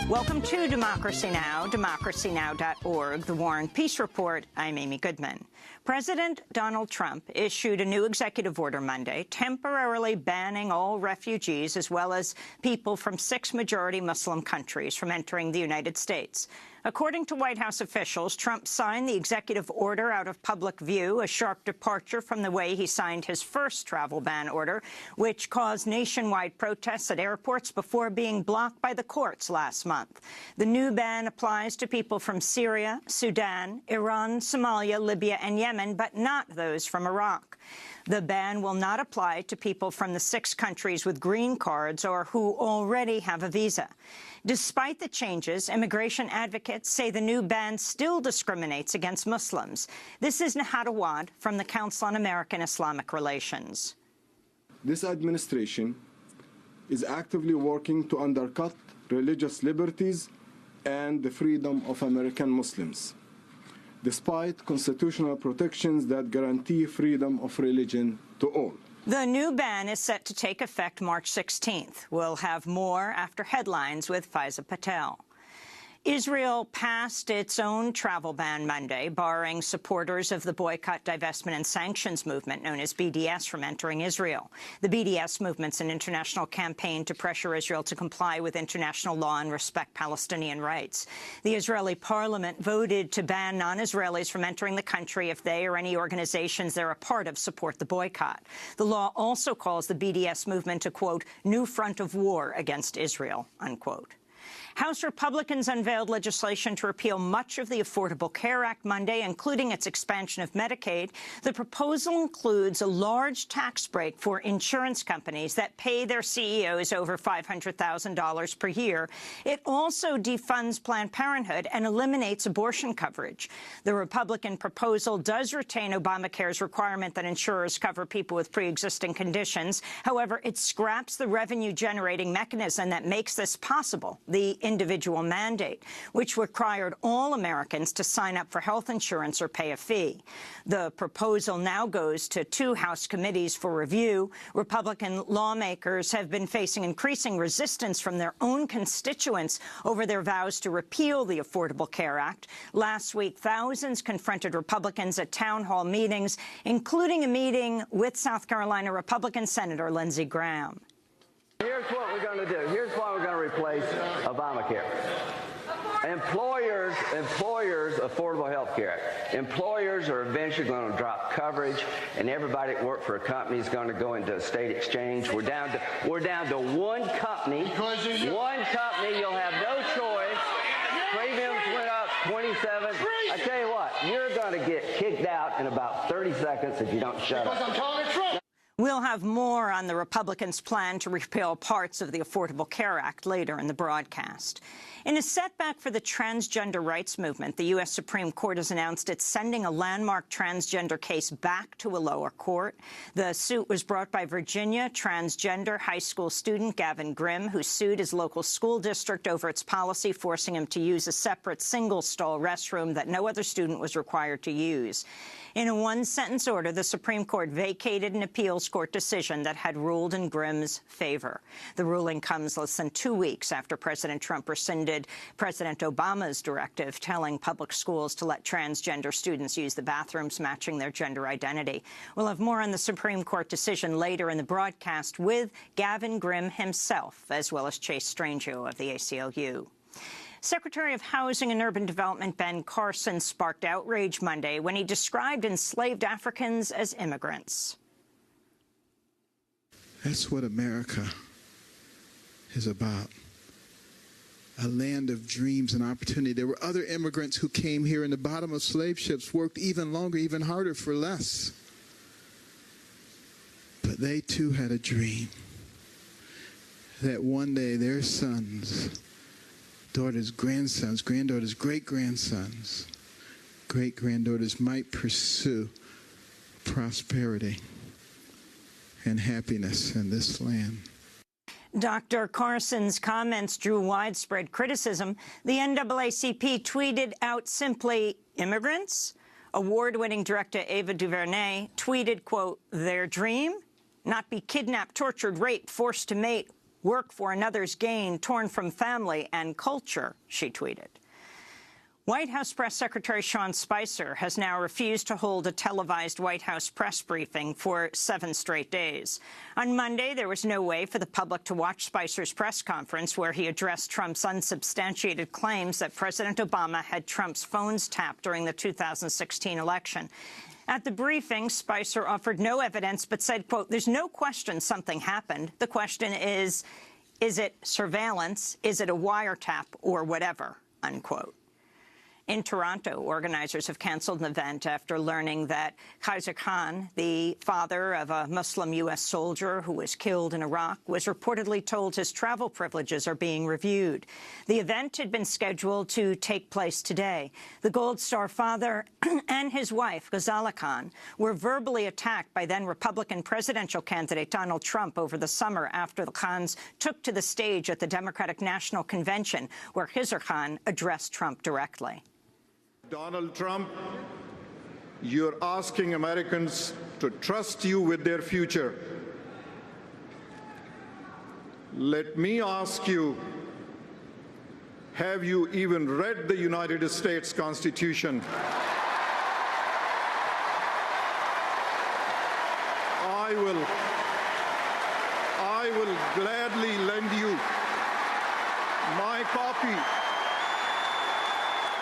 Welcome to Democracy Now!, democracynow.org, The War and Peace Report. I'm Amy Goodman. President Donald Trump issued a new executive order Monday, temporarily banning all refugees as well as people from 6 majority Muslim countries from entering the United States. According to White House officials, Trump signed the executive order out of public view, a sharp departure from the way he signed his first travel ban order, which caused nationwide protests at airports before being blocked by the courts last month. The new ban applies to people from Syria, Sudan, Iran, Somalia, Libya, and Yemen, but not those from Iraq. The ban will not apply to people from the 6 countries with green cards or who already have a visa. Despite the changes, immigration advocates say the new ban still discriminates against Muslims. This is Nahad Awad from the Council on American Islamic Relations. This administration is actively working to undercut religious liberties and the freedom of American Muslims, despite constitutional protections that guarantee freedom of religion to all. The new ban is set to take effect March 16th. We'll have more after headlines with Faiza Patel. Israel passed its own travel ban Monday, barring supporters of the boycott, divestment and sanctions movement known as BDS from entering Israel. The BDS movement's an international campaign to pressure Israel to comply with international law and respect Palestinian rights. The Israeli parliament voted to ban non-Israelis from entering the country if they or any organizations they're a part of support the boycott. The law also calls the BDS movement a, quote, new front of war against Israel, unquote. House Republicans unveiled legislation to repeal much of the Affordable Care Act Monday, including its expansion of Medicaid. The proposal includes a large tax break for insurance companies that pay their CEOs over $500,000 per year. It also defunds Planned Parenthood and eliminates abortion coverage. The Republican proposal does retain Obamacare's requirement that insurers cover people with pre-existing conditions. However, it scraps the revenue-generating mechanism that makes this possible, the individual mandate, which required all Americans to sign up for health insurance or pay a fee. The proposal now goes to 2 House committees for review. Republican lawmakers have been facing increasing resistance from their own constituents over their vows to repeal the Affordable Care Act. Last week, thousands confronted Republicans at town hall meetings, including a meeting with South Carolina Republican Senator Lindsey Graham. Here's what we're going to do. Here's why we're going to replace Obamacare. Employers, affordable health care. Employers are eventually going to drop coverage, and everybody that worked for a company is going to go into a state exchange. We're down to one company. One company. You'll have no choice. Premiums went up 27. I tell you what, you're going to get kicked out in about 30 seconds if you don't shut up. Because I'm telling the truth. We'll have more on the Republicans' plan to repeal parts of the Affordable Care Act later in the broadcast. In a setback for the transgender rights movement, the U.S. Supreme Court has announced it's sending a landmark transgender case back to a lower court. The suit was brought by Virginia transgender high school student Gavin Grimm, who sued his local school district over its policy forcing him to use a separate single-stall restroom that no other student was required to use. In a one-sentence order, the Supreme Court vacated an appeals court decision that had ruled in Grimm's favor. The ruling comes less than 2 weeks after President Trump rescinded President Obama's directive telling public schools to let transgender students use the bathrooms matching their gender identity. We'll have more on the Supreme Court decision later in the broadcast with Gavin Grimm himself, as well as Chase Strangio of the ACLU. Secretary of Housing and Urban Development Ben Carson sparked outrage Monday when he described enslaved Africans as immigrants. That's what America is about. A land of dreams and opportunity. There were other immigrants who came here in the bottom of slave ships, worked even longer, even harder for less. But they too had a dream that one day their sons, daughters, grandsons, granddaughters, great-grandsons, great-granddaughters might pursue prosperity and happiness in this land. Dr. Carson's comments drew widespread criticism. The NAACP tweeted out simply, immigrants? Award-winning director Ava DuVernay tweeted, quote, their dream? Not be kidnapped, tortured, raped, forced to mate work for another's gain, torn from family and culture, she tweeted. White House Press Secretary Sean Spicer has now refused to hold a televised White House press briefing for 7 straight days. On Monday, there was no way for the public to watch Spicer's press conference, where he addressed Trump's unsubstantiated claims that President Obama had Trump's phones tapped during the 2016 election. At the briefing, Spicer offered no evidence but said, quote, "There's no question something happened. The question is it surveillance? Is it a wiretap or whatever?" unquote. In Toronto, organizers have canceled an event after learning that Kaiser Khan, the father of a Muslim U.S. soldier who was killed in Iraq, was reportedly told his travel privileges are being reviewed. The event had been scheduled to take place today. The Gold Star father and his wife, Ghazala Khan, were verbally attacked by then-Republican presidential candidate Donald Trump over the summer after the Khans took to the stage at the Democratic National Convention, where Kaiser Khan addressed Trump directly. Donald Trump, you're asking Americans to trust you with their future. Let me ask you, have you even read the United States Constitution? I will gladly lend you my copy.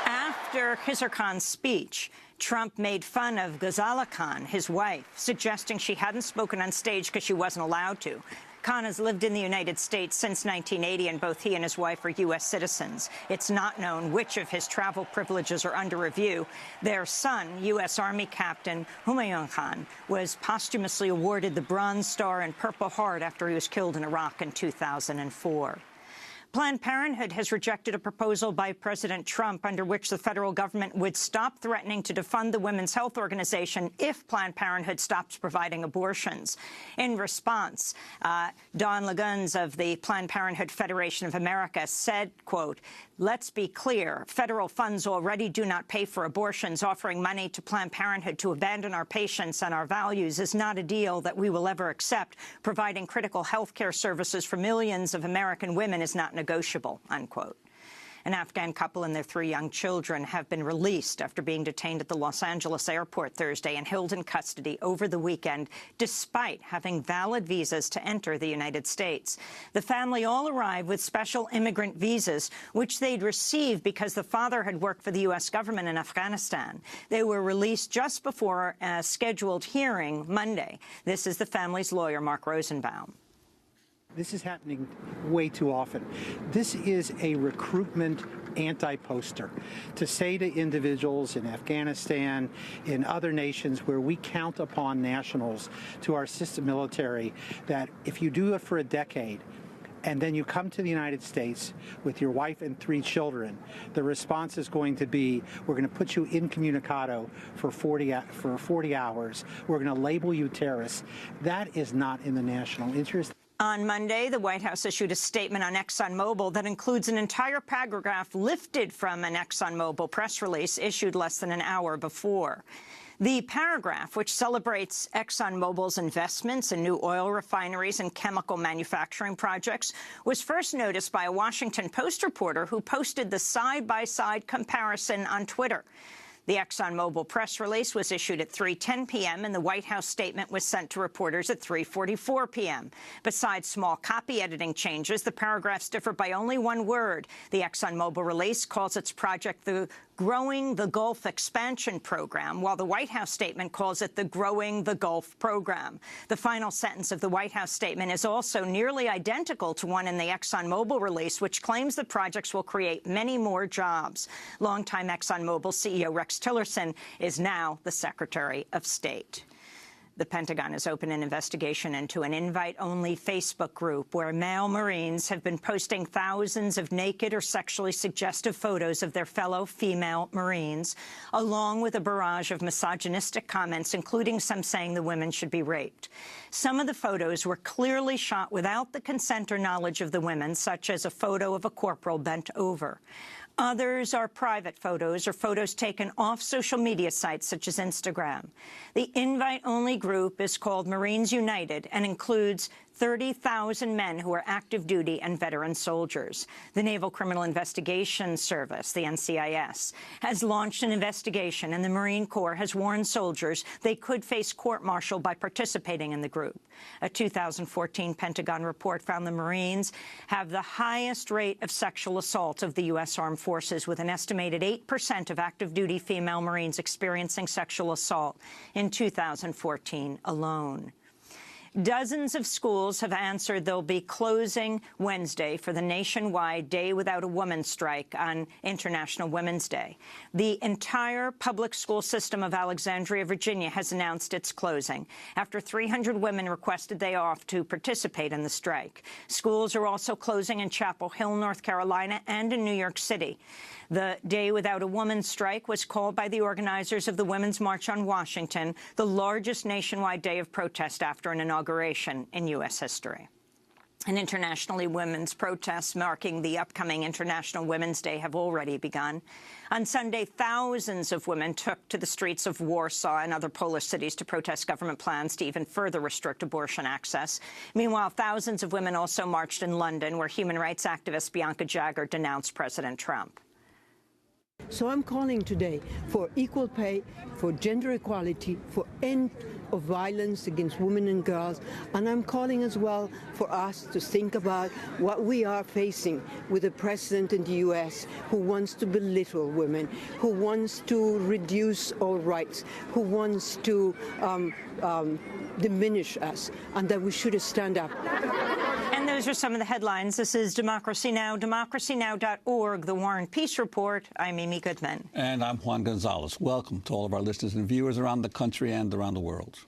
After Kaiser Khan's speech, Trump made fun of Ghazala Khan, his wife, suggesting she hadn't spoken on stage because she wasn't allowed to. Khan has lived in the United States since 1980, and both he and his wife are U.S. citizens. It's not known which of his travel privileges are under review. Their son, U.S. Army Captain Humayun Khan, was posthumously awarded the Bronze Star and Purple Heart after he was killed in Iraq in 2004. Planned Parenthood has rejected a proposal by President Trump under which the federal government would stop threatening to defund the Women's Health Organization if Planned Parenthood stops providing abortions. In response, Don Laguns of the Planned Parenthood Federation of America said, quote, "Let's be clear, federal funds already do not pay for abortions. Offering money to Planned Parenthood to abandon our patients and our values is not a deal that we will ever accept. Providing critical health care services for millions of American women is not negotiable," unquote. An Afghan couple and their 3 young children have been released after being detained at the Los Angeles airport Thursday and held in custody over the weekend, despite having valid visas to enter the United States. The family all arrived with special immigrant visas, which they'd received because the father had worked for the U.S. government in Afghanistan. They were released just before a scheduled hearing Monday. This is the family's lawyer, Mark Rosenbaum. This is happening way too often. This is a recruitment anti-poster to say to individuals in Afghanistan, in other nations where we count upon nationals to our system military, that if you do it for a decade, and then you come to the United States with your wife and 3 children, the response is going to be, we're going to put you incommunicado for 40 hours. We're going to label you terrorists. That is not in the national interest. On Monday, the White House issued a statement on ExxonMobil that includes an entire paragraph lifted from an ExxonMobil press release issued less than an hour before. The paragraph, which celebrates ExxonMobil's investments in new oil refineries and chemical manufacturing projects, was first noticed by a Washington Post reporter who posted the side-by-side comparison on Twitter. The ExxonMobil press release was issued at 3:10 p.m., and the White House statement was sent to reporters at 3:44 p.m. Besides small copy editing changes, the paragraphs differ by only 1 word. The ExxonMobil release calls its project the Growing the Gulf Expansion Program, while the White House statement calls it the Growing the Gulf Program. The final sentence of the White House statement is also nearly identical to one in the ExxonMobil release, which claims the projects will create many more jobs. Longtime ExxonMobil CEO Rex Tillerson is now the Secretary of State. The Pentagon has opened an investigation into an invite-only Facebook group where male Marines have been posting thousands of naked or sexually suggestive photos of their fellow female Marines, along with a barrage of misogynistic comments, including some saying the women should be raped. Some of the photos were clearly shot without the consent or knowledge of the women, such as a photo of a corporal bent over. Others are private photos or photos taken off social media sites such as Instagram. The invite-only group is called Marines United and includes 30,000 men who are active duty and veteran soldiers. The Naval Criminal Investigation Service, the NCIS, has launched an investigation, and the Marine Corps has warned soldiers they could face court-martial by participating in the group. A 2014 Pentagon report found the Marines have the highest rate of sexual assault of the U.S. Armed Forces, with an estimated 8% of active-duty female Marines experiencing sexual assault in 2014 alone. Dozens of schools have answered they'll be closing Wednesday for the nationwide Day Without a Woman strike on International Women's Day. The entire public school system of Alexandria, Virginia, has announced its closing after 300 women requested they off to participate in the strike. Schools are also closing in Chapel Hill, North Carolina, and in New York City. The Day Without a Woman strike was called by the organizers of the Women's March on Washington, the largest nationwide day of protest after an inauguration in U.S. history. And internationally, women's protests marking the upcoming International Women's Day have already begun. On Sunday, thousands of women took to the streets of Warsaw and other Polish cities to protest government plans to even further restrict abortion access. Meanwhile, thousands of women also marched in London, where human rights activist Bianca Jagger denounced President Trump. So I'm calling today for equal pay, for gender equality, for end of violence against women and girls, and I'm calling as well for us to think about what we are facing with a president in the U.S. who wants to belittle women, who wants to reduce our rights, who wants to diminish us, and that we should stand up. And those are some of the headlines. This is Democracy Now!, democracynow.org, The War and Peace Report. I'm Amy Goodman. And I'm Juan Gonzalez. Welcome to all of our listeners and viewers around the country and around the world.